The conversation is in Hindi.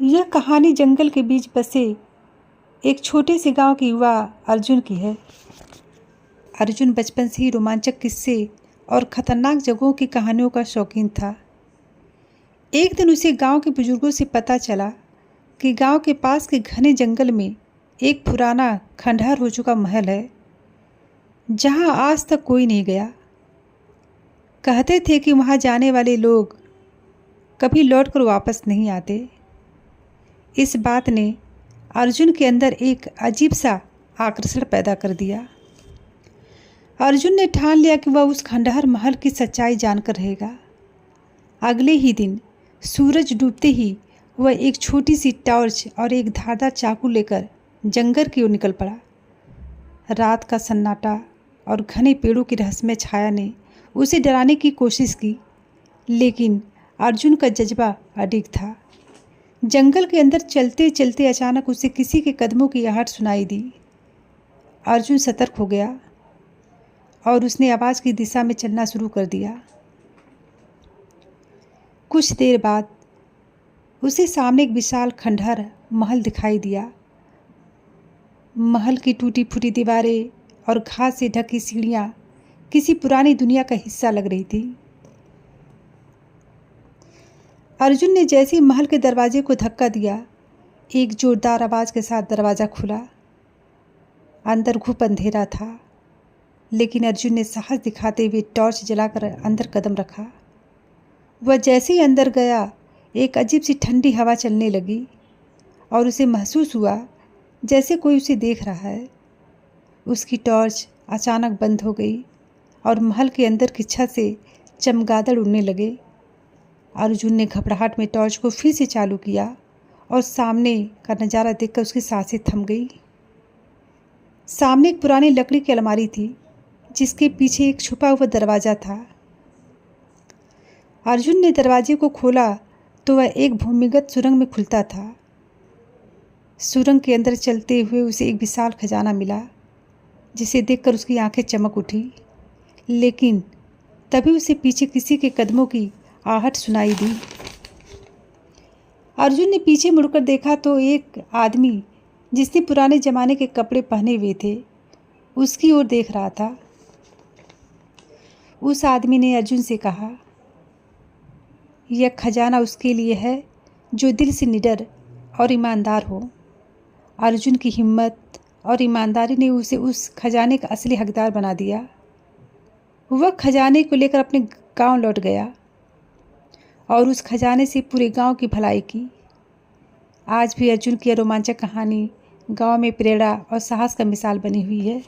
यह कहानी जंगल के बीच बसे एक छोटे से गांव के युवा अर्जुन की है। अर्जुन बचपन से ही रोमांचक किस्से और खतरनाक जगहों की कहानियों का शौकीन था। एक दिन उसे गांव के बुजुर्गों से पता चला कि गांव के पास के घने जंगल में एक पुराना खंडहर हो चुका महल है, जहां आज तक कोई नहीं गया। कहते थे कि वहां जाने वाले लोग कभी लौटकर वापस नहीं आते। इस बात ने अर्जुन के अंदर एक अजीब सा आकर्षण पैदा कर दिया। अर्जुन ने ठान लिया कि वह उस खंडहर महल की सच्चाई जानकर रहेगा। अगले ही दिन सूरज डूबते ही वह एक छोटी सी टॉर्च और एक धारदार चाकू लेकर जंगल की ओर निकल पड़ा। रात का सन्नाटा और घने पेड़ों की रहस्यमय छाया ने उसे डराने की कोशिश की, लेकिन अर्जुन का जज्बा अडिग था। जंगल के अंदर चलते चलते अचानक उसे किसी के कदमों की आहट सुनाई दी। अर्जुन सतर्क हो गया और उसने आवाज़ की दिशा में चलना शुरू कर दिया। कुछ देर बाद उसे सामने एक विशाल खंडहर महल दिखाई दिया। महल की टूटी फूटी दीवारें और घास से ढकी सीढ़ियाँ किसी पुरानी दुनिया का हिस्सा लग रही थी। अर्जुन ने जैसे ही महल के दरवाजे को धक्का दिया, एक जोरदार आवाज़ के साथ दरवाज़ा खुला। अंदर घुप अंधेरा था, लेकिन अर्जुन ने साहस दिखाते हुए टॉर्च जलाकर अंदर कदम रखा। वह जैसे ही अंदर गया, एक अजीब सी ठंडी हवा चलने लगी और उसे महसूस हुआ जैसे कोई उसे देख रहा है। उसकी टॉर्च अचानक बंद हो गई और महल के अंदर की छत से चमगादड़ उड़ने लगे। अर्जुन ने घबराहट में टॉर्च को फिर से चालू किया और सामने का नज़ारा देखकर उसकी सांसें थम गई। सामने एक पुरानी लकड़ी की अलमारी थी, जिसके पीछे एक छुपा हुआ दरवाज़ा था। अर्जुन ने दरवाजे को खोला तो वह एक भूमिगत सुरंग में खुलता था। सुरंग के अंदर चलते हुए उसे एक विशाल खजाना मिला, जिसे देखकर उसकी आंखें चमक उठी। लेकिन तभी उसे पीछे किसी के कदमों की आहट सुनाई दी। अर्जुन ने पीछे मुड़कर देखा तो एक आदमी, जिसने पुराने जमाने के कपड़े पहने हुए थे, उसकी ओर देख रहा था। उस आदमी ने अर्जुन से कहा, यह खजाना उसके लिए है जो दिल से निडर और ईमानदार हो। अर्जुन की हिम्मत और ईमानदारी ने उसे उस खजाने का असली हकदार बना दिया। वह खजाने को लेकर अपने गांव लौट गया और उस खजाने से पूरे गांव की भलाई की। आज भी अर्जुन की यह रोमांचक कहानी गांव में प्रेरणा और साहस का मिसाल बनी हुई है।